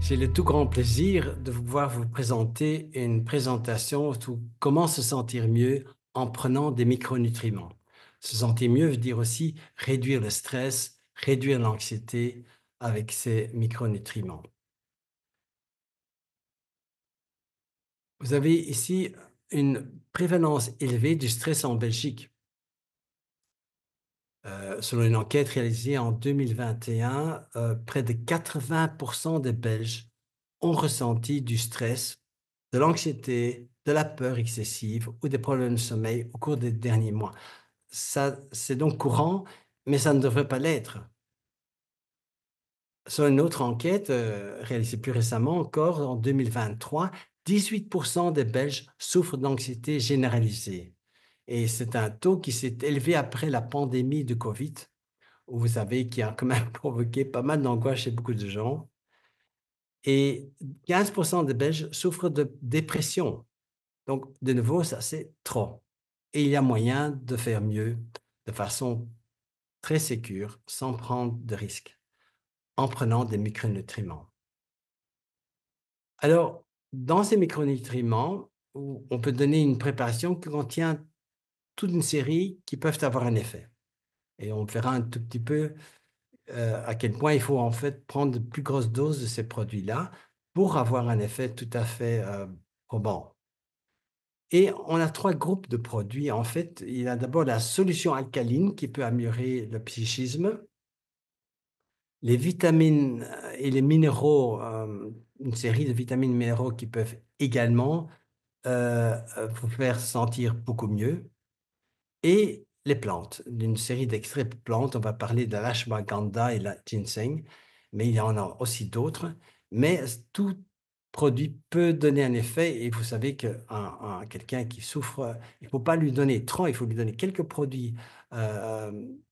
J'ai le tout grand plaisir de pouvoir vous présenter une présentation sur comment se sentir mieux en prenant des micronutriments. Se sentir mieux veut dire aussi réduire le stress, réduire l'anxiété avec ces micronutriments. Vous avez ici une prévalence élevée du stress en Belgique. Selon une enquête réalisée en 2021, près de 80% des Belges ont ressenti du stress, de l'anxiété, de la peur excessive ou des problèmes de sommeil au cours des derniers mois. Ça, c'est donc courant, mais ça ne devrait pas l'être. Selon une autre enquête, réalisée plus récemment encore, en 2023, 18% des Belges souffrent d'anxiété généralisée. Et c'est un taux qui s'est élevé après la pandémie de Covid, où vous savez qui a quand même provoqué pas mal d'angoisse chez beaucoup de gens. Et 15% des Belges souffrent de dépression. Donc, de nouveau, ça, c'est trop. Et il y a moyen de faire mieux de façon très sécure, sans prendre de risques, en prenant des micronutriments. Alors, dans ces micronutriments, on peut donner une préparation qui contient toute une série qui peuvent avoir un effet. Et on verra un tout petit peu à quel point il faut en fait prendre de plus grosses doses de ces produits-là pour avoir un effet tout à fait probant. Et on a 3 groupes de produits. En fait, il y a d'abord la solution alcaline qui peut améliorer le psychisme, les vitamines, et les minéraux, une série de vitamines et minéraux qui peuvent également, vous faire sentir beaucoup mieux et les plantes, d'une série d'extraits de plantes. On va parler de l'ashwagandha et la ginseng, mais il y en a aussi d'autres. Mais tout produit peut donner un effet et vous savez qu'un quelqu'un qui souffre, il ne faut pas lui donner trop, il faut lui donner quelques produits,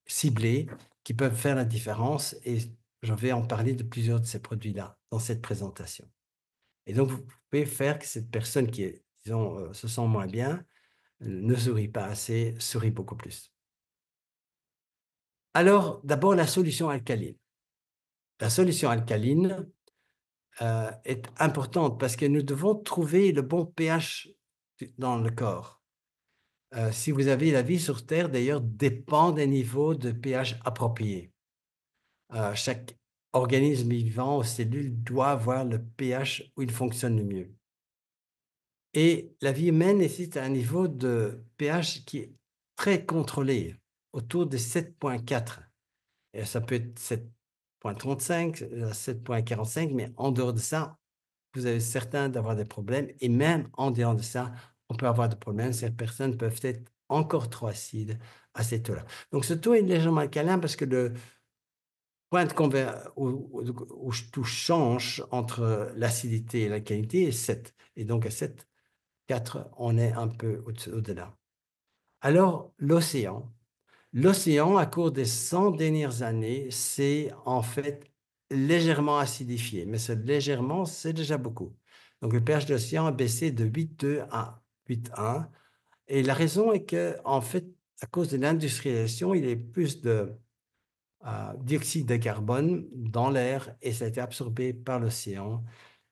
ciblés qui peuvent faire la différence et je vais en parler de plusieurs de ces produits-là dans cette présentation. Et donc vous pouvez faire que cette personne qui est, disons, se sent moins bien, ne sourit pas assez, sourit beaucoup plus. Alors, d'abord, la solution alcaline. La solution alcaline, est importante parce que nous devons trouver le bon pH dans le corps. Si vous avez la vie sur terre, d'ailleurs, dépend des niveaux de pH appropriés. Chaque organisme vivant ou cellule doit avoir le pH où il fonctionne le mieux. Et la vie humaine nécessite un niveau de pH qui est très contrôlé, autour de 7,4. Et ça peut être 7,35, 7,45, mais en dehors de ça, vous avez certain d'avoir des problèmes. Et même en dehors de ça, on peut avoir des problèmes. Ces personnes peuvent être encore trop acides à ces taux-là. Donc, ce taux est légèrement alcalin parce que le point de où tout change entre l'acidité et l'alcalinité est 7. Et donc, à 7,4, on est un peu au-delà. Alors, l'océan. L'océan, à cours des 100 dernières années, s'est en fait légèrement acidifié, mais ce légèrement, c'est déjà beaucoup. Donc le pH de l'océan a baissé de 8,2 à 8,1 et la raison est que, en fait, à cause de l'industrialisation, il y a plus de dioxyde de carbone dans l'air et ça a été absorbé par l'océan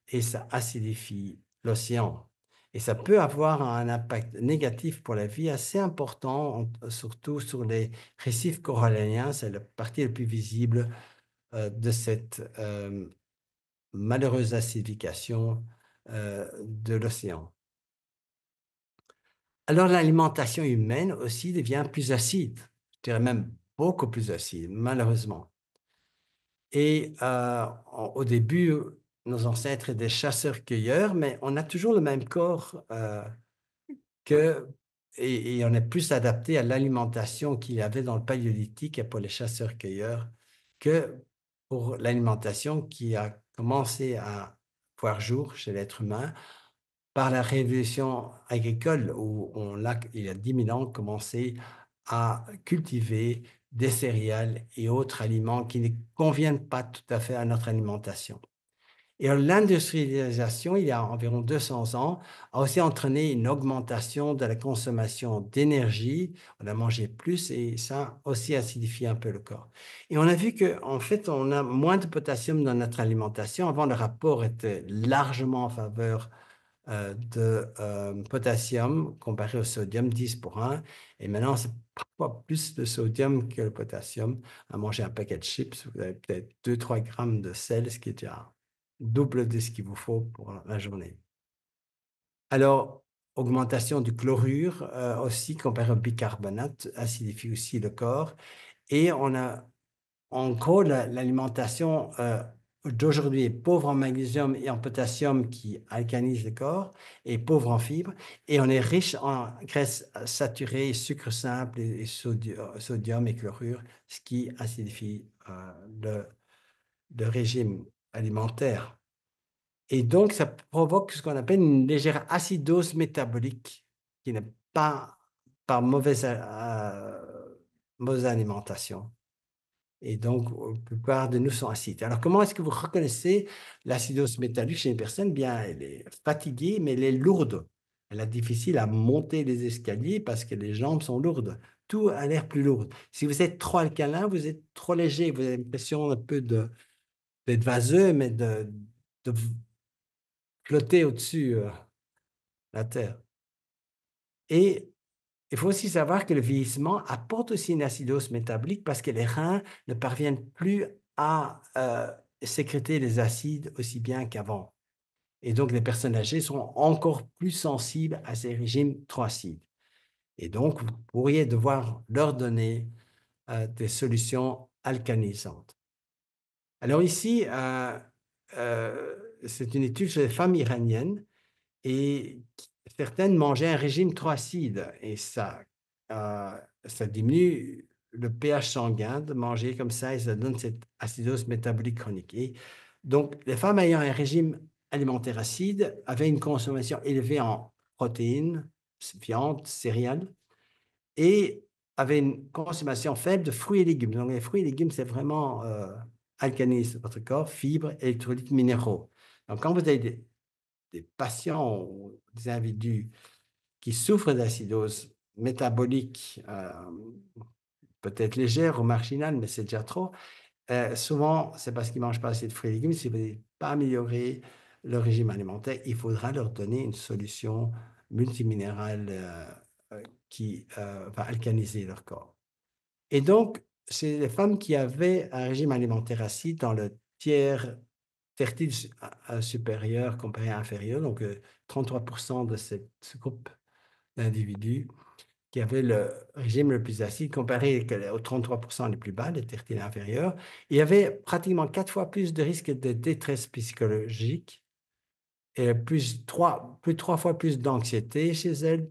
et ça acidifie l'océan. Et ça peut avoir un impact négatif pour la vie assez important, surtout sur les récifs coralliens. C'est la partie la plus visible de cette malheureuse acidification de l'océan. Alors l'alimentation humaine aussi devient plus acide, je dirais même beaucoup plus acide, malheureusement. Et au début, nos ancêtres étaient des chasseurs-cueilleurs, mais on a toujours le même corps que, et on est plus adapté à l'alimentation qu'il y avait dans le paléolithique et pour les chasseurs-cueilleurs que pour l'alimentation qui a commencé à voir jour chez l'être humain par la révolution agricole où il y a 10 000 ans, commencé à cultiver des céréales et autres aliments qui ne conviennent pas tout à fait à notre alimentation. Et l'industrialisation, il y a environ 200 ans, a aussi entraîné une augmentation de la consommation d'énergie. On a mangé plus et ça aussi acidifie un peu le corps. Et on a vu qu'en fait, on a moins de potassium dans notre alimentation. Avant, le rapport était largement en faveur de potassium comparé au sodium, 10 pour 1. Et maintenant, c'est parfois plus de sodium que le potassium. À manger un paquet de chips, vous avez peut-être 2-3 grammes de sel, ce qui est déjà double de ce qu'il vous faut pour la journée. Alors, augmentation du chlorure aussi comparé au bicarbonate, acidifie aussi le corps. Et on a en gros, l'alimentation d'aujourd'hui est pauvre en magnésium et en potassium qui alcalinise le corps et pauvre en fibres. Et on est riche en graisses saturées, sucres simples et sodium et chlorure, ce qui acidifie le régime alimentaire. Et donc, ça provoque ce qu'on appelle une légère acidose métabolique qui n'est pas par mauvaise alimentation. Et donc, la plupart de nous sont acides. Alors, comment est-ce que vous reconnaissez l'acidose métallique chez une personne? Bien, elle est fatiguée, mais elle est lourde. Elle est difficile à monter les escaliers parce que les jambes sont lourdes. Tout a l'air plus lourd. Si vous êtes trop alcalin, vous êtes trop léger. Vous avez l'impression un peu d'être vaseux, mais de flotter au-dessus de la terre. Et il faut aussi savoir que le vieillissement apporte aussi une acidose métabolique parce que les reins ne parviennent plus à sécréter les acides aussi bien qu'avant. Et donc, les personnes âgées sont encore plus sensibles à ces régimes trop acides. Et donc, vous pourriez devoir leur donner des solutions alcalinisantes. Alors ici, c'est une étude sur les femmes iraniennes et certaines mangeaient un régime trop acide et ça diminue le pH sanguin de manger comme ça et ça donne cette acidose métabolique chronique. Et donc, les femmes ayant un régime alimentaire acide avaient une consommation élevée en protéines, viande, céréales et avaient une consommation faible de fruits et légumes. Donc, les fruits et légumes, c'est vraiment alcaliniser votre corps, fibres, électrolytes, minéraux. Donc, quand vous avez des patients ou des individus qui souffrent d'acidose métabolique, peut-être légère ou marginale, mais c'est déjà trop, souvent, c'est parce qu'ils ne mangent pas assez de fruits et légumes. Si vous n'avez pas amélioré leur régime alimentaire, il faudra leur donner une solution multiminérale qui va alcaliniser leur corps. Et donc, c'est les femmes qui avaient un régime alimentaire acide dans le tiers fertile supérieur comparé à inférieur, donc 33% de ce groupe d'individus qui avaient le régime le plus acide comparé aux 33% les plus bas, les tertiles inférieurs. Il y avait pratiquement 4 fois plus de risque de détresse psychologique et plus de 3 fois plus d'anxiété chez elles,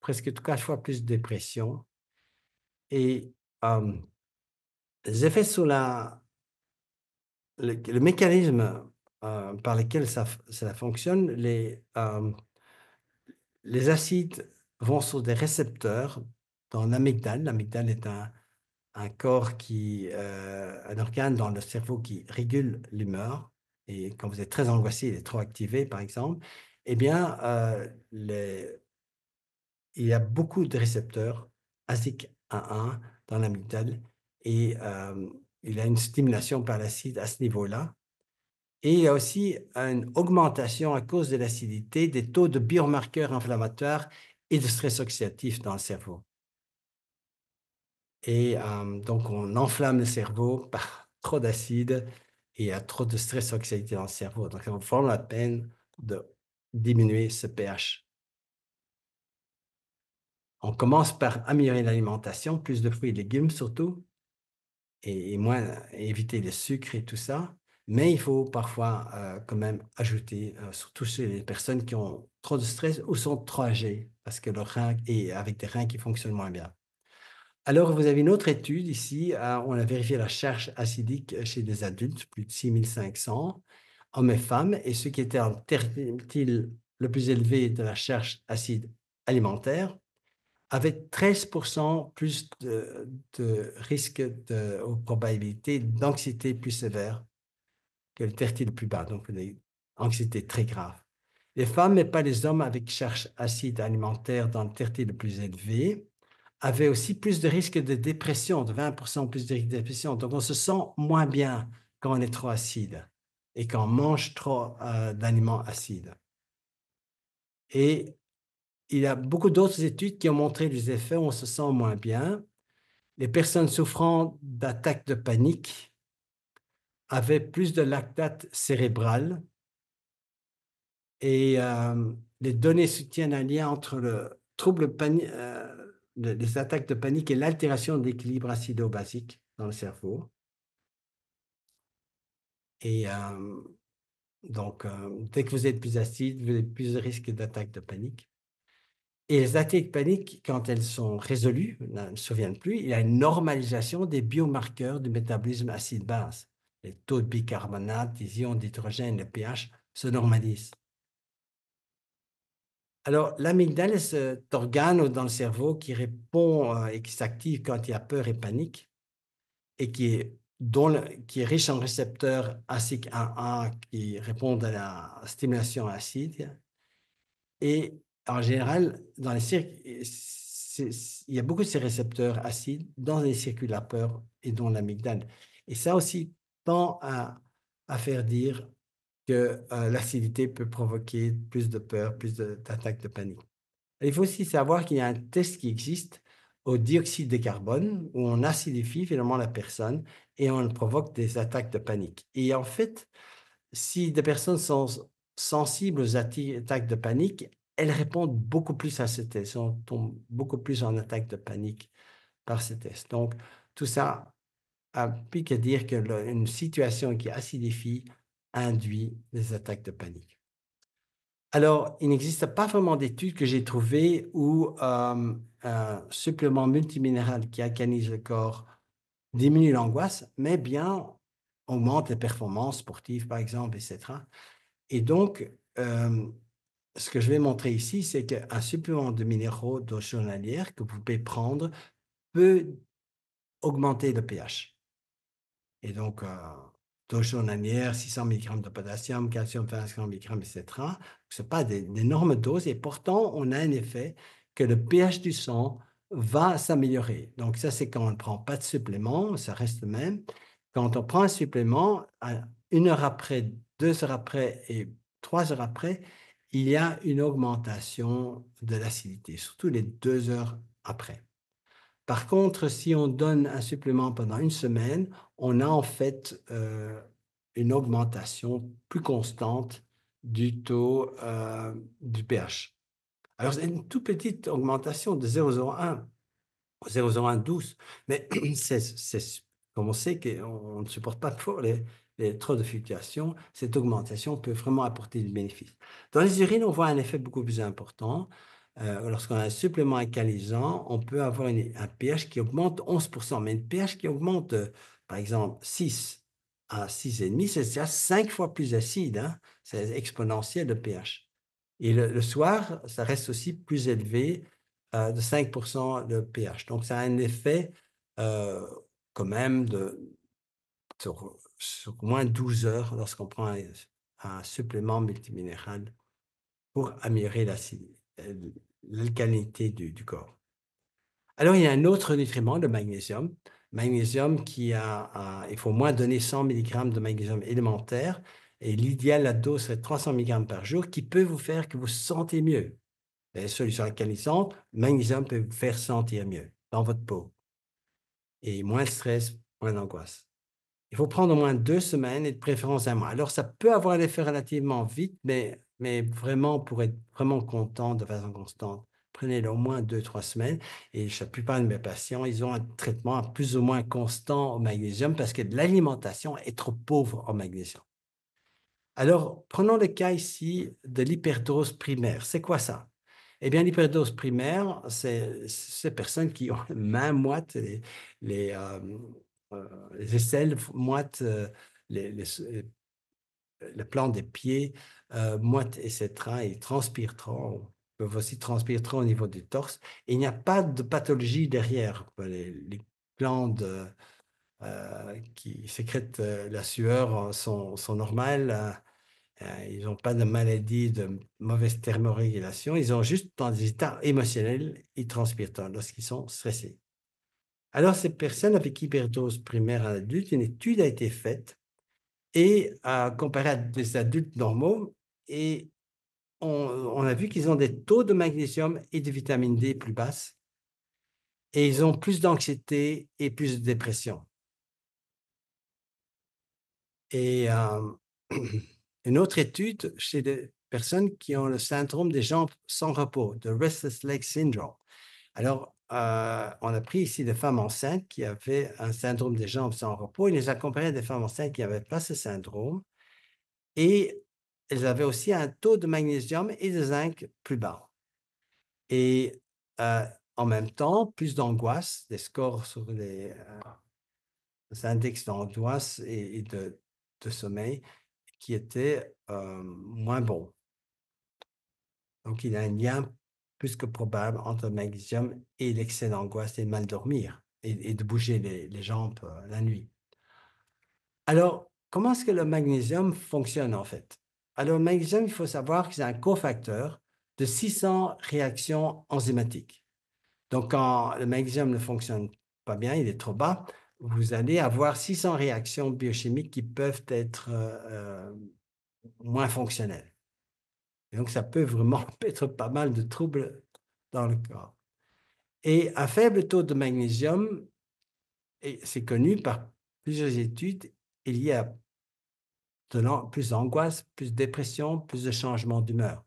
presque 4 fois plus de dépression. Et les effets sur le mécanisme par lequel ça fonctionne, les acides vont sur des récepteurs dans l'amygdale. L'amygdale est un corps un organe dans le cerveau qui régule l'humeur. Et quand vous êtes très angoissé, il est trop activé, par exemple, eh bien, il y a beaucoup de récepteurs ASIC1 dans l'amygdale et il y a une stimulation par l'acide à ce niveau-là. Et il y a aussi une augmentation à cause de l'acidité des taux de biomarqueurs inflammatoires et de stress oxydatif dans le cerveau. Et donc, on enflamme le cerveau par trop d'acide et il y a trop de stress oxydatif dans le cerveau. Donc, ça vaut vraiment la peine de diminuer ce pH. On commence par améliorer l'alimentation, plus de fruits et légumes surtout, et moins éviter le sucre et tout ça. Mais il faut parfois quand même ajouter, surtout chez les personnes qui ont trop de stress ou sont trop âgées, parce que leur rein est avec des reins qui fonctionnent moins bien. Alors, vous avez une autre étude ici, on a vérifié la charge acidique chez des adultes, plus de 6500 hommes et femmes, et ceux qui étaient en tertile le plus élevé de la charge acide alimentaire avaient 13% plus de risque ou probabilité d'anxiété plus sévère que le tertile plus bas, donc une anxiété très grave. Les femmes, mais pas les hommes, avec charge acide alimentaire dans le tertile le plus élevé, avaient aussi plus de risques de dépression, de 20% plus de risques de dépression. Donc, on se sent moins bien quand on est trop acide et quand on mange trop d'aliments acides. Et il y a beaucoup d'autres études qui ont montré les effets où on se sent moins bien. Les personnes souffrant d'attaques de panique avaient plus de lactate cérébral et les données soutiennent un lien entre le trouble les attaques de panique et l'altération de l'équilibre acido-basique dans le cerveau. Et donc, dès que vous êtes plus acide, vous avez plus de risque d'attaque de panique. Et les attaques de panique, quand elles sont résolues, ne se souviennent plus, il y a une normalisation des biomarqueurs du métabolisme acide-base. Les taux de bicarbonate, les ions d'hydrogène, le pH se normalisent. Alors, l'amygdale, c'est cet organe dans le cerveau qui répond et qui s'active quand il y a peur et panique et qui est riche en récepteurs ACYC1A qui répondent à la stimulation acide. Et en général, dans les il y a beaucoup de ces récepteurs acides dans les circuits de la peur et dans l'amygdale. Et ça aussi tend à faire dire que l'acidité peut provoquer plus de peur, plus d'attaques de panique. Il faut aussi savoir qu'il y a un test qui existe au dioxyde de carbone où on acidifie finalement la personne et on provoque des attaques de panique. Et en fait, si des personnes sont sensibles aux attaques de panique, elles répondent beaucoup plus à ce test, elles tombent beaucoup plus en attaque de panique par ce test. Donc, tout ça implique à dire qu'une situation qui acidifie induit des attaques de panique. Alors, il n'existe pas vraiment d'études que j'ai trouvées où un supplément multiminéral qui alcalise le corps diminue l'angoisse, mais bien augmente les performances sportives, par exemple, etc. Et donc, ce que je vais montrer ici, c'est qu'un supplément de minéraux d'eau journalière que vous pouvez prendre peut augmenter le pH. Et donc, dose journalière, 600 mg de potassium, calcium 25 mg, etc. Ce n'est pas d'énormes doses et pourtant, on a un effet que le pH du sang va s'améliorer. Donc, ça, c'est quand on ne prend pas de supplément, ça reste le même. Quand on prend un supplément, 1 heure après, 2 heures après et 3 heures après, il y a une augmentation de l'acidité, surtout les 2 heures après. Par contre, si on donne un supplément pendant une semaine, on a en fait une augmentation plus constante du taux du pH. Alors, c'est une toute petite augmentation de 0,01, 0,012, mais comme on sait qu'on ne supporte pas trop trop de fluctuations, cette augmentation peut vraiment apporter du bénéfice. Dans les urines, on voit un effet beaucoup plus important. Lorsqu'on a un supplément alcalisant, on peut avoir un pH qui augmente 11%, mais un pH qui augmente, par exemple, 6 à 6,5, c'est déjà 5 fois plus acide, hein? C'est exponentiel le pH. Et le soir, ça reste aussi plus élevé de 5% de pH. Donc, ça a un effet quand même sur au moins 12 heures lorsqu'on prend un supplément multiminéral pour améliorer l'alcalinité du corps. Alors, il y a un autre nutriment, le magnésium. Magnésium il faut au moins donner 100 mg de magnésium élémentaire et l'idéal, la dose serait 300 mg par jour qui peut vous faire que vous sentez mieux. Les solutions alcalisantes, le magnésium peut vous faire sentir mieux dans votre peau. Et moins de stress, moins d'angoisse. Il faut prendre au moins 2 semaines et de préférence un mois. Alors, ça peut avoir un effet relativement vite, mais vraiment, pour être vraiment content de façon constante, prenez-le au moins 2-3 semaines. Et la plupart de mes patients, ils ont un traitement plus ou moins constant au magnésium parce que l'alimentation est trop pauvre en magnésium. Alors, prenons le cas ici de l'hyperdose primaire. C'est quoi ça? Eh bien, l'hyperdose primaire, c'est ces personnes qui ont les mains moites, les, euh, les aisselles moites, les plantes des pieds moites, etc. Ils transpirent trop. Ils peuvent aussi transpirer trop au niveau du torse. Et il n'y a pas de pathologie derrière. Les glandes qui sécrètent la sueur sont normales. Ils n'ont pas de maladie, de mauvaise thermorégulation. Ils ont juste, dans des états émotionnels, ils transpirent lorsqu'ils sont stressés. Alors, ces personnes avec hyperdose primaire en adulte, une étude a été faite et comparée à des adultes normaux, et on a vu qu'ils ont des taux de magnésium et de vitamine D plus basses, et ils ont plus d'anxiété et plus de dépression. Et une autre étude chez des personnes qui ont le syndrome des jambes sans repos, de Restless Leg Syndrome. Alors, on a pris ici des femmes enceintes qui avaient un syndrome des jambes sans repos. Il les a comparées à des femmes enceintes qui n'avaient pas ce syndrome. Et elles avaient aussi un taux de magnésium et de zinc plus bas. Et en même temps, plus d'angoisse, des scores sur les index d'angoisse et de sommeil qui étaient moins bons. Donc, il y a un lien plus que probable entre le magnésium et l'excès d'angoisse et de mal dormir et de bouger les jambes la nuit. Alors, comment est-ce que le magnésium fonctionne en fait? Alors, le magnésium, il faut savoir que c'est un cofacteur de 600 réactions enzymatiques. Donc, quand le magnésium ne fonctionne pas bien, il est trop bas, vous allez avoir 600 réactions biochimiques qui peuvent être moins fonctionnelles. Et donc, ça peut vraiment mettre pas mal de troubles dans le corps. Et un faible taux de magnésium, et c'est connu par plusieurs études, il y a plus d'angoisse, plus de dépression, plus de changements d'humeur.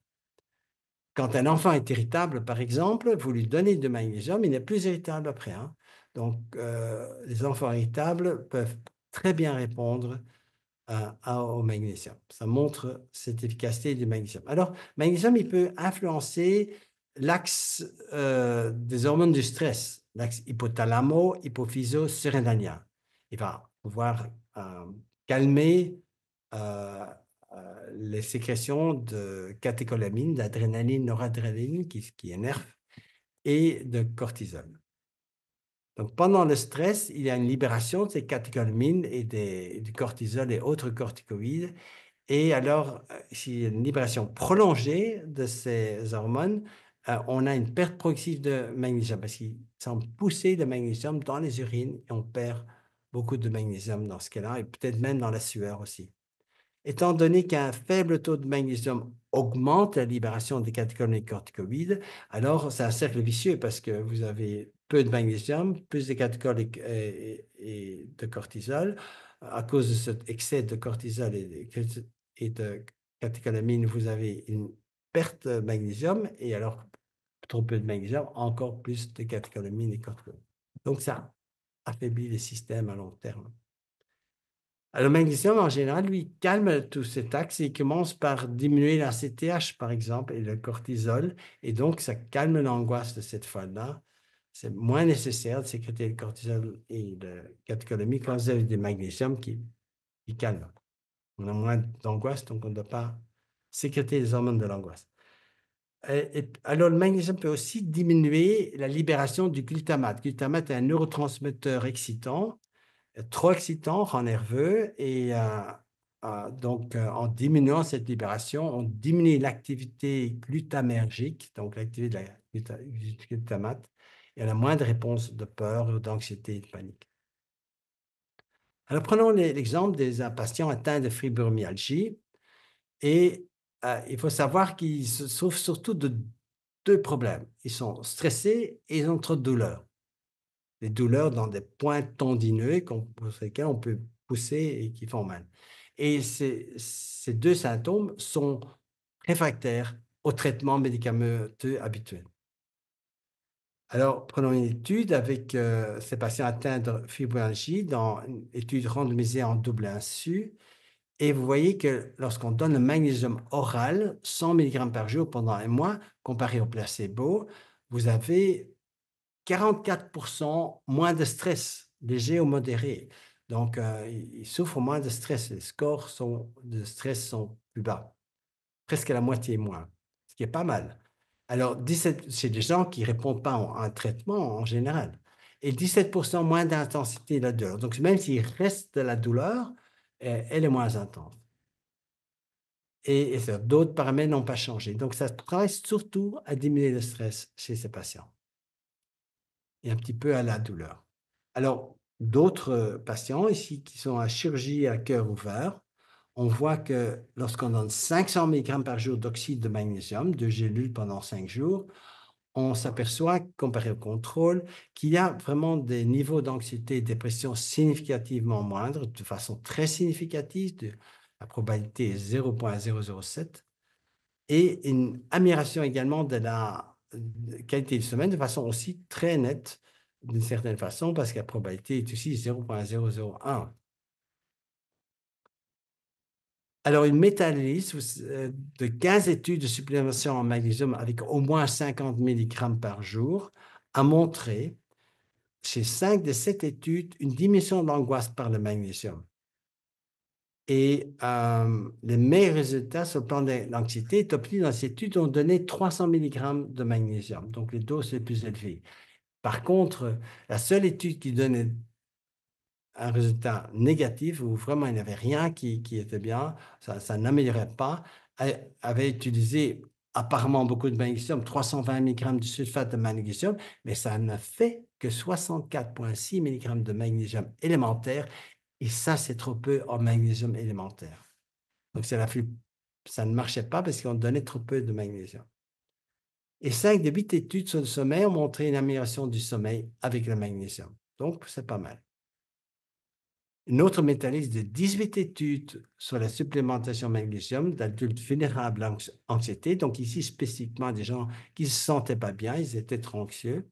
Quand un enfant est irritable, par exemple, vous lui donnez du magnésium, il n'est plus irritable après. Hein. Donc, les enfants irritables peuvent très bien répondre au magnésium. Ça montre cette efficacité du magnésium. Alors, le magnésium, il peut influencer l'axe des hormones du stress, l'axe hypothalamo-hypophyso-surrénalien. Il va pouvoir calmer les sécrétions de catécholamine, d'adrénaline, noradrénaline, qui énerve, et de cortisol. Donc, pendant le stress, il y a une libération de ces catécholamines et du cortisol et autres corticoïdes. Et alors, s'il y a une libération prolongée de ces hormones, on a une perte progressive de magnésium parce qu'il semble pousser le magnésium dans les urines et on perd beaucoup de magnésium dans ce cas-là et peut-être même dans la sueur aussi. Étant donné qu'un faible taux de magnésium augmente la libération des catécholamines corticoïdes, alors c'est un cercle vicieux parce que vous avez peu de magnésium, plus de catécholamines et de cortisol. À cause de cet excès de cortisol et de catécholamines, vous avez une perte de magnésium et alors trop peu de magnésium, encore plus de catécholamines et corticoïdes. Donc ça affaiblit les systèmes à long terme. Alors, le magnésium, en général, lui, calme tous ces axes et il commence par diminuer la CTH, par exemple, et le cortisol. Et donc, ça calme l'angoisse de cette fois-là. C'est moins nécessaire de sécréter le cortisol et le catécholamine quand vous avez du magnésium qui calme. On a moins d'angoisse, donc on ne doit pas sécréter les hormones de l'angoisse. Alors, le magnésium peut aussi diminuer la libération du glutamate. Le glutamate est un neurotransmetteur excitant trop excitant, rend nerveux et donc en diminuant cette libération, on diminue l'activité glutamergique, donc l'activité du glutamate, et on a moins de réponses de peur, d'anxiété et de panique. Alors prenons l'exemple des patients atteints de fibromyalgie et il faut savoir qu'ils souffrent surtout de deux problèmes. Ils sont stressés et ils ont trop de douleurs. Des douleurs dans des points tendineux sur lesquels on peut pousser et qui font mal. Et ces deux symptômes sont réfractaires au traitement médicamenteux habituel. Alors, prenons une étude avec ces patients atteints de fibromyalgie dans une étude randomisée en double insu. Et vous voyez que lorsqu'on donne le magnésium oral, 100 mg par jour pendant un mois, comparé au placebo, vous avez 44% moins de stress, léger ou modéré. Donc, ils souffrent moins de stress. Les scores de stress sont plus bas, presque la moitié moins, ce qui est pas mal. Alors, 17, c'est des gens qui ne répondent pas à un traitement en général. et 17% moins d'intensité de la douleur. Donc, même s'il reste de la douleur, elle est moins intense. Et d'autres paramètres n'ont pas changé. Donc, ça travaille surtout à diminuer le stress chez ces patients et un petit peu à la douleur. Alors, d'autres patients ici qui sont à chirurgie à cœur ouvert, on voit que lorsqu'on donne 500 mg par jour d'oxyde de magnésium, 2 gélules pendant 5 jours, on s'aperçoit, comparé au contrôle, qu'il y a vraiment des niveaux d'anxiété et de dépression significativement moindres, de façon très significative. La probabilité est 0,007 et une amélioration également de la qualité du sommeil de façon aussi très nette, d'une certaine façon, parce que la probabilité est aussi 0,001. Alors, une méta-analyse de 15 études de supplémentation en magnésium avec au moins 50 mg par jour a montré, chez 5 des 7 études, une diminution de l'angoisse par le magnésium. Et les meilleurs résultats sur le plan de l'anxiété est obtenu dans ces études ont donné 300 mg de magnésium, donc les doses les plus élevées. Par contre, la seule étude qui donnait un résultat négatif, où vraiment il n'y avait rien qui était bien, ça n'améliorait pas, avait utilisé apparemment beaucoup de magnésium, 320 mg de sulfate de magnésium, mais ça ne fait que 64,6 mg de magnésium élémentaire, et ça, c'est trop peu en magnésium élémentaire. Donc, ça ne marchait pas parce qu'on donnait trop peu de magnésium. Et 5 des 8 études sur le sommeil ont montré une amélioration du sommeil avec le magnésium. Donc, c'est pas mal. Une autre méta-analyse de 18 études sur la supplémentation magnésium d'adultes vulnérables à l'anxiété, donc ici spécifiquement des gens qui ne se sentaient pas bien, ils étaient trop anxieux,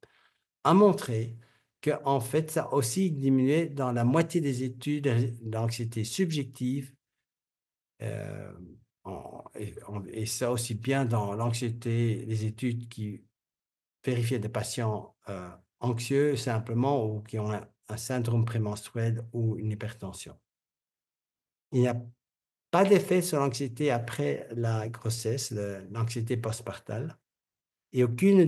a montré qu'en fait, ça a aussi diminué dans la moitié des études l'anxiété subjective, et ça aussi bien dans l'anxiété, les études qui vérifiaient des patients anxieux simplement ou qui ont un syndrome prémenstruel ou une hypertension. Il n'y a pas d'effet sur l'anxiété après la grossesse, l'anxiété postpartale, et aucune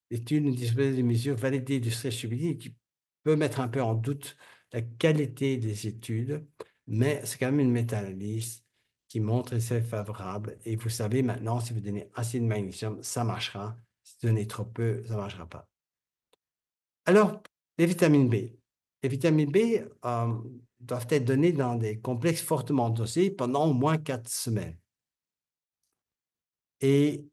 étude ne dispose de mesures validées du stress subjectif qui peut mettre un peu en doute la qualité des études, mais c'est quand même une méta-analyse qui montre que c'est favorable. Et vous savez maintenant, si vous donnez assez de magnésium, ça marchera. Si vous donnez trop peu, ça ne marchera pas. Alors, les vitamines B. Les vitamines B doivent être données dans des complexes fortement dosés pendant au moins 4 semaines. Et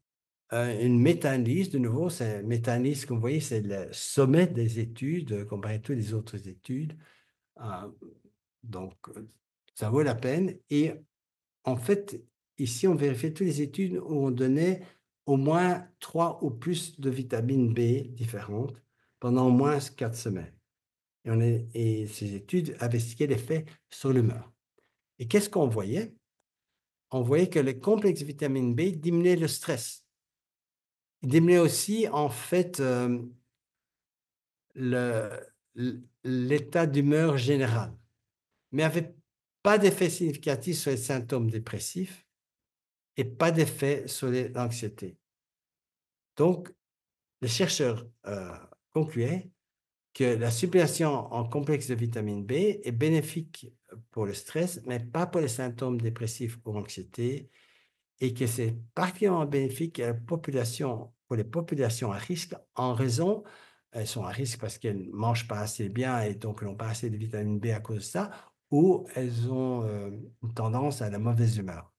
une méta-analyse, de nouveau, c'est une méta-analyse, comme vous voyez, c'est le sommet des études comparé à toutes les autres études. Donc, ça vaut la peine. Et en fait, ici, on vérifiait toutes les études où on donnait au moins 3 ou plus de vitamines B différentes pendant au moins 4 semaines. Et ces études investiguaient l'effet sur l'humeur. Et qu'est-ce qu'on voyait? On voyait que le complexe vitamine B diminuait le stress. Il diminuait aussi, en fait, l'état d'humeur général, mais n'avait pas d'effet significatif sur les symptômes dépressifs et pas d'effet sur l'anxiété. Donc, les chercheurs concluaient que la supplétion en complexe de vitamine B est bénéfique pour le stress, mais pas pour les symptômes dépressifs ou anxiété, et que c'est particulièrement bénéfique à pour les populations à risque en raison, elles sont à risque parce qu'elles ne mangent pas assez bien et donc n'ont pas assez de vitamine B à cause de ça, ou elles ont une tendance à la mauvaise humeur.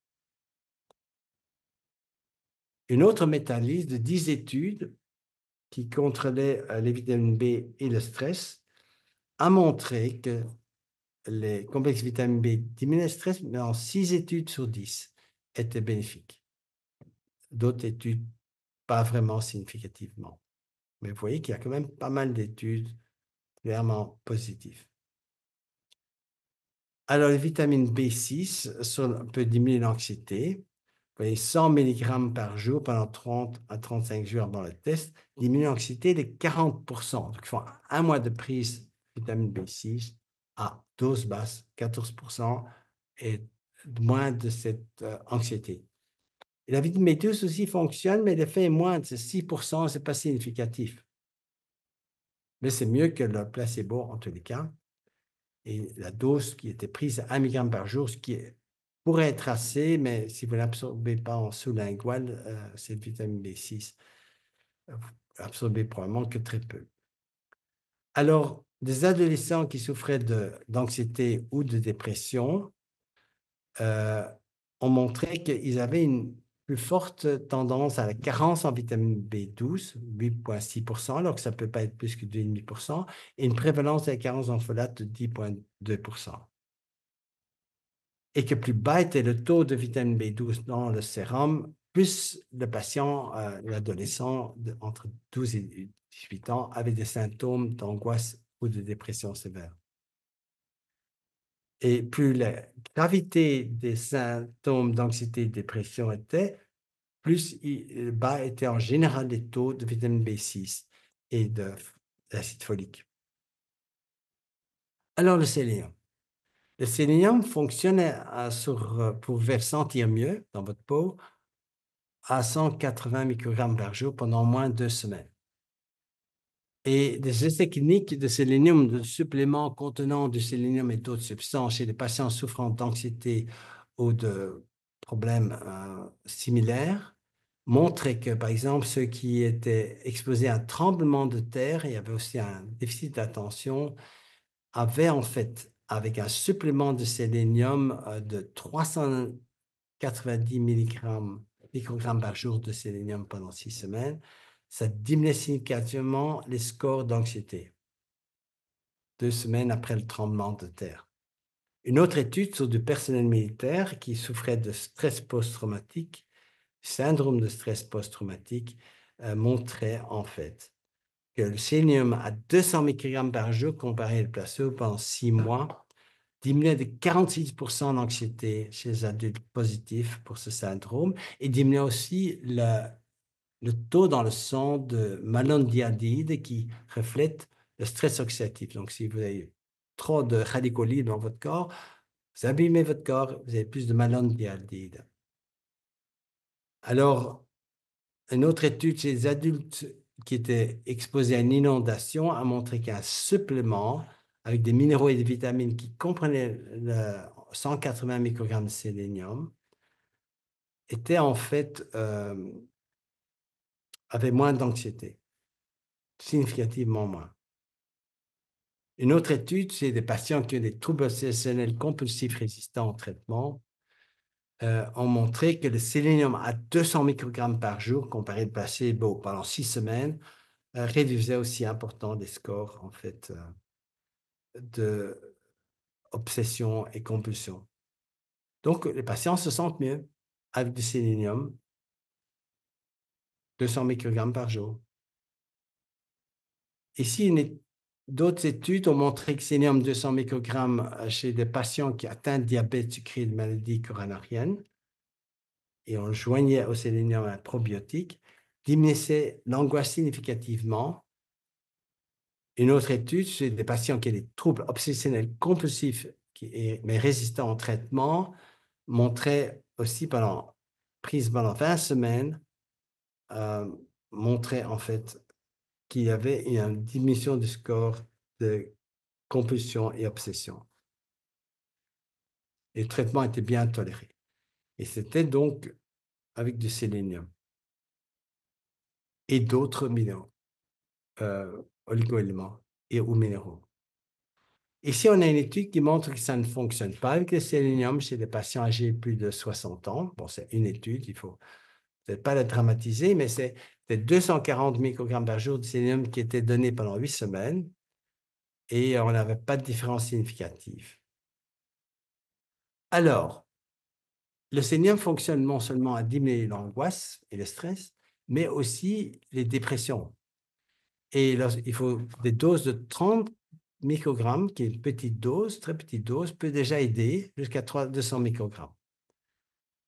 Une autre méta-analyse de 10 études qui contrôlaient les vitamines B et le stress a montré que les complexes vitamine B diminuaient le stress, mais en 6 études sur 10 étaient bénéfiques. D'autres études, pas vraiment significativement. Mais vous voyez qu'il y a quand même pas mal d'études clairement positives. Alors, la vitamine B6 peut diminuer l'anxiété. Vous voyez, 100 mg par jour pendant 30 à 35 jours dans le test diminue l'anxiété de 40%. Donc, il faut un mois de prise de vitamine B6 à dose basse, 14%, et moins de cette anxiété. Et la vitamine B12 aussi fonctionne, mais l'effet est moindre, c'est 6%, ce n'est pas significatif. mais c'est mieux que le placebo en tous les cas. Et la dose qui était prise à 1 mg par jour, ce qui pourrait être assez, mais si vous ne l'absorbez pas en sous-lingual, cette vitamine B6, vous absorbez probablement que très peu. Alors, des adolescents qui souffraient d'anxiété ou de dépression ont montré qu'ils avaient une plus forte tendance à la carence en vitamine B12, 8,6%, alors que ça ne peut pas être plus que 2,5%, et une prévalence de la carence en folate de 10,2%. Et que plus bas était le taux de vitamine B12 dans le sérum, plus le patient, l'adolescent entre 12 et 18 ans avait des symptômes d'angoisse ou de dépression sévère. Et plus la gravité des symptômes d'anxiété et de dépression était, plus bas étaient en général les taux de vitamine B6 et d'acide folique. Alors, le sélénium. Le sélénium fonctionne pour vous faire sentir mieux dans votre peau à 180 microgrammes par jour pendant au moins 2 semaines. Et des essais cliniques de sélénium, de suppléments contenant du sélénium et d'autres substances chez les patients souffrant d'anxiété ou de problèmes similaires, montraient que, par exemple, ceux qui étaient exposés à un tremblement de terre et avaient aussi un déficit d'attention, avaient en fait, avec un supplément de sélénium de 390 microgrammes par jour de sélénium pendant 6 semaines, ça diminuait significativement les scores d'anxiété 2 semaines après le tremblement de terre. Une autre étude sur du personnel militaire qui souffrait de stress post-traumatique, syndrome de stress post-traumatique, montrait en fait que le sélénium à 200 microgrammes par jour comparé au placebo pendant 6 mois diminuait de 46% l'anxiété chez les adultes positifs pour ce syndrome et diminuait aussi le taux dans le sang de malondialdéhyde qui reflète le stress oxydatif. Donc, si vous avez trop de radicaux libres dans votre corps, vous abîmez votre corps, vous avez plus de malondialdéhyde. Alors, une autre étude chez les adultes qui étaient exposés à une inondation a montré qu'un supplément avec des minéraux et des vitamines qui comprenaient 180 microgrammes de sélénium était en fait avait moins d'anxiété, significativement moins. Une autre étude, c'est des patients qui ont des troubles obsessionnels compulsifs résistants au traitement, ont montré que le sélénium à 200 microgrammes par jour, comparé au placebo pendant 6 semaines, réduisait aussi important des scores, en fait, de obsession et compulsion. Donc, les patients se sentent mieux avec du sélénium, 200 microgrammes par jour. Ici, d'autres études ont montré que le sélénium 200 microgrammes chez des patients qui atteintent de diabète sucré et de maladie coronarienne, et on joignait au sélénium un probiotique, diminuait l'angoisse significativement. Une autre étude chez des patients qui ont des troubles obsessionnels compulsifs mais résistants au traitement montrait aussi prise pendant 20 semaines, montrait en fait qu'il y avait une diminution du score de compulsion et obsession. Et le traitement était bien toléré. Et c'était donc avec du sélénium et d'autres minéraux, oligo-éléments ou minéraux. Ici, on a une étude qui montre que ça ne fonctionne pas avec le sélénium chez des patients âgés de plus de 60 ans. Bon, c'est une étude, il ne faut peut-être pas la dramatiser, mais c'est 240 microgrammes par jour de sélénium qui était donné pendant 8 semaines et on n'avait pas de différence significative. Alors, le sélénium fonctionne non seulement à diminuer l'angoisse et le stress, mais aussi les dépressions. Et il faut des doses de 30 microgrammes, qui est une petite dose, très petite dose, peut déjà aider jusqu'à 200 microgrammes.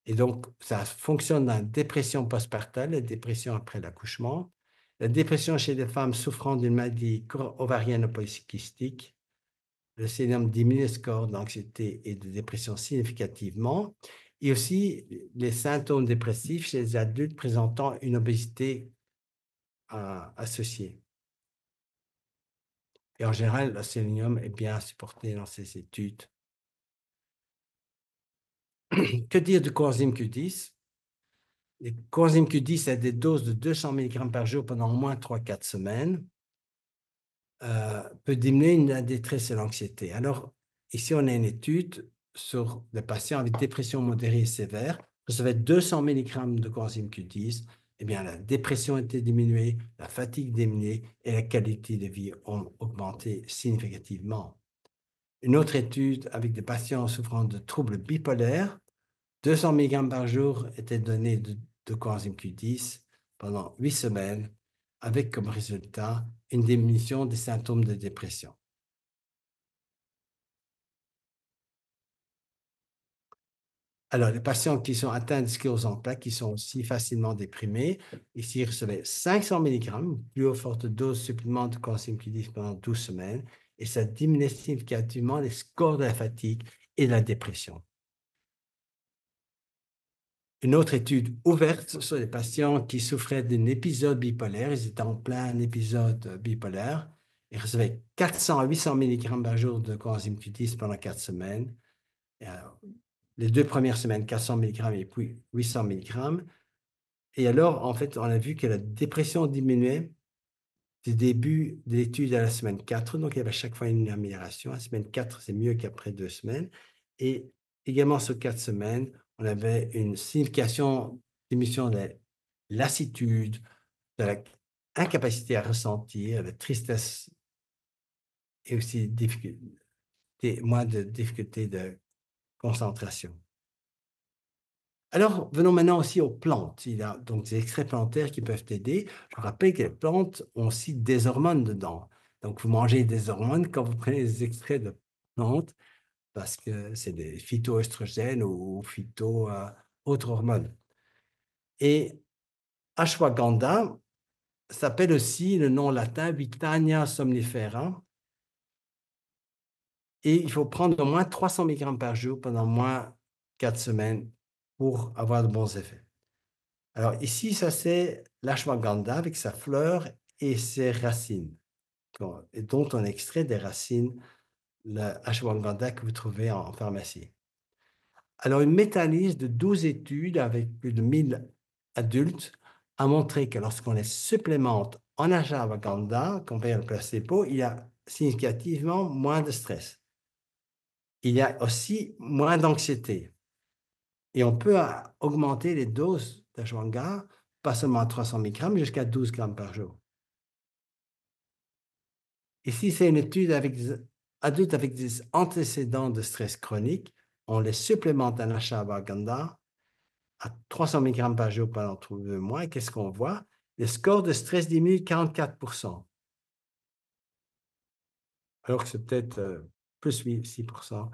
Et donc, ça fonctionne dans la dépression postpartale, la dépression après l'accouchement, la dépression chez les femmes souffrant d'une maladie ovarienne polycystique. Le sélénium diminue le score d'anxiété et de dépression significativement, et aussi les symptômes dépressifs chez les adultes présentant une obésité associée. Et en général, le sélénium est bien supporté dans ces études. Que dire du coenzyme Q10? Le coenzyme Q10 a des doses de 200 mg par jour pendant au moins 3-4 semaines. Peut diminuer la détresse et l'anxiété. Alors, ici, on a une étude sur des patients avec dépression modérée et sévère, recevaient 200 mg de coenzyme Q10. Eh bien, la dépression était diminuée, la fatigue diminuée et la qualité de vie ont augmenté significativement. Une autre étude avec des patients souffrant de troubles bipolaires, 200 mg par jour étaient donnés de coenzyme Q10 pendant 8 semaines, avec comme résultat une diminution des symptômes de dépression. Alors, les patients qui sont atteints de sclérose en plaques, qui sont aussi facilement déprimés, ici, ils recevaient 500 mg, plus haut forte dose supplément de coenzyme Q10 pendant 12 semaines, et ça diminuait significativement les scores de la fatigue et de la dépression. Une autre étude ouverte sur les patients qui souffraient d'un épisode bipolaire, ils étaient en plein épisode bipolaire, ils recevaient 400 à 800 mg par jour de coenzyme Q10 pendant 4 semaines. Et alors, les 2 premières semaines, 400 mg et puis 800 mg. Et alors, en fait, on a vu que la dépression diminuait du début de l'étude à la semaine 4. Donc, il y avait à chaque fois une amélioration. À la semaine 4, c'est mieux qu'après 2 semaines. Et également, sur 4 semaines, on avait une signification diminution de la lassitude, de l'incapacité à ressentir, de tristesse et aussi moins de difficultés de concentration. Alors, venons maintenant aussi aux plantes. Il y a donc des extraits plantaires qui peuvent aider. Je vous rappelle que les plantes ont aussi des hormones dedans. Donc, vous mangez des hormones quand vous prenez des extraits de plantes parce que c'est des phytoestrogènes ou autres hormones. Et ashwagandha s'appelle aussi le nom latin Witania somnifera. Et il faut prendre au moins 300 mg par jour pendant au moins 4 semaines pour avoir de bons effets. Alors ici, ça c'est l'ashwagandha avec sa fleur et ses racines, et dont on extrait des racines l'ashwagandha que vous trouvez en pharmacie. Alors une méta-analyse de 12 études avec plus de 1000 adultes a montré que lorsqu'on les supplémente en ashwagandha, comparé au placebo, il y a significativement moins de stress. Il y a aussi moins d'anxiété. Et on peut augmenter les doses d'ashwagandha, pas seulement à 300 mg, jusqu'à 12 grammes par jour. Ici, c'est une étude avec des adultes avec des antécédents de stress chronique. On les supplémente en ashwagandha à 300 mg par jour pendant 2 mois. Et qu'est-ce qu'on voit? Le score de stress diminue de 44%. Alors que c'est peut-être plus 6%.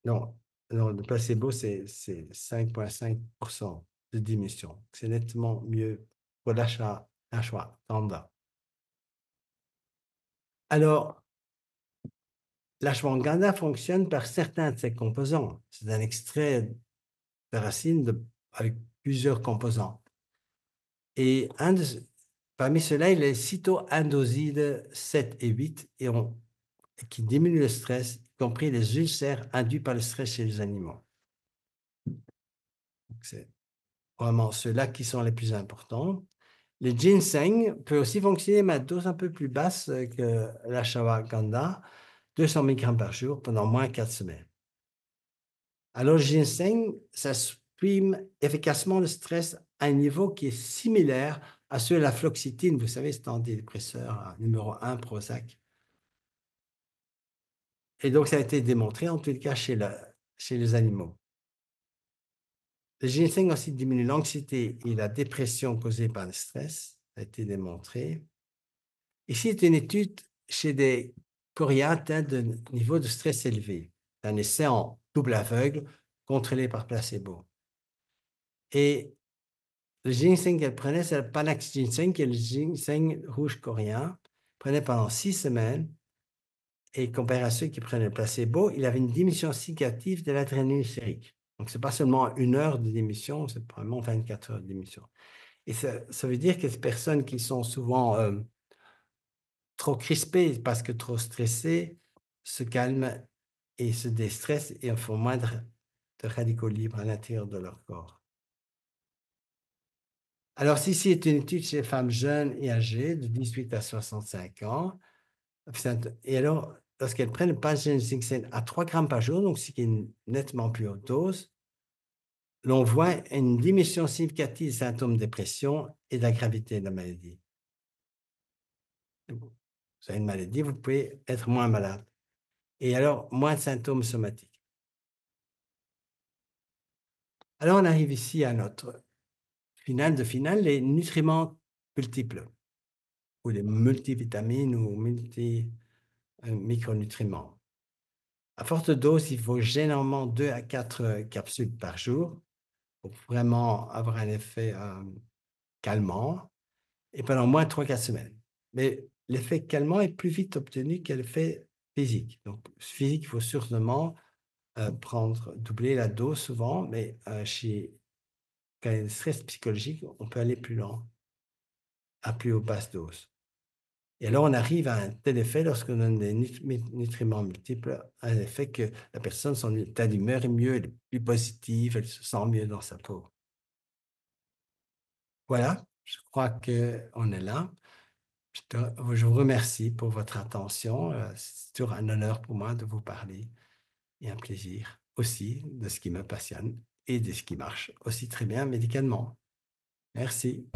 Non, non, le placebo, c'est 5,5% de diminution. C'est nettement mieux pour l'ashwagandha. Alors, l'ashwagandha fonctionne par certains de ses composants. C'est un extrait de racines avec plusieurs composants. Et parmi ceux-là, il y a les cytoindosides 7 et 8 qui diminuent le stress, y compris les ulcères induits par le stress chez les animaux. C'est vraiment ceux-là qui sont les plus importants. Le ginseng peut aussi fonctionner, mais à dose un peu plus basse que l'ashwagandha, 200 mg par jour pendant moins 4 semaines. Alors, le ginseng, ça supprime efficacement le stress à un niveau qui est similaire à celui de la fluoxétine. Vous savez, c'est antidépresseur numéro 1, Prozac. Et donc, ça a été démontré, en tout cas, chez les animaux. Le ginseng aussi diminue l'anxiété et la dépression causée par le stress. Ça a été démontré. Ici est une étude chez des Coréens atteints de niveau de stress élevé. C'est un essai en double aveugle contrôlé par placebo. Et le ginseng qu'elle prenait, c'est le Panax ginseng, qui est le ginseng rouge coréen. Elle prenait pendant 6 semaines. Et comparé à ceux qui prenaient le placebo, il avait une diminution significative de l'adrénaline sérique. Donc, ce n'est pas seulement 1 heure de diminution, c'est vraiment 24 heures de diminution. Et ça veut dire que ces personnes qui sont souvent trop crispés parce que trop stressés se calment et se déstressent et font moins de radicaux libres à l'intérieur de leur corps. Alors, ceci est une étude chez les femmes jeunes et âgées de 18 à 65 ans. Et alors, lorsqu'elles prennent le Pagensingsen à 3 grammes par jour, donc ce qui est une nettement plus haute dose, l'on voit une diminution significative des symptômes de dépression et de la gravité de la maladie. Vous avez une maladie, vous pouvez être moins malade. Et alors, moins de symptômes somatiques. Alors, on arrive ici à notre finale, les nutriments multiples, ou les multivitamines ou micronutriments. À forte dose, il faut généralement 2 à 4 capsules par jour pour vraiment avoir un effet calmant et pendant au moins 3-4 semaines. Mais l'effet calmant est plus vite obtenu que l'effet physique. Donc, physique, il faut sûrement doubler la dose souvent, mais quand il y a un stress psychologique, on peut aller plus loin, à plus haute basse dose. Et alors, on arrive à un tel effet lorsqu'on donne des nutriments multiples, un effet que la personne, son état d'humeur est mieux, elle est plus positive, elle se sent mieux dans sa peau. Voilà, je crois qu'on est là. Je vous remercie pour votre attention. C'est toujours un honneur pour moi de vous parler et un plaisir aussi de ce qui me passionne et de ce qui marche aussi très bien médicalement. Merci.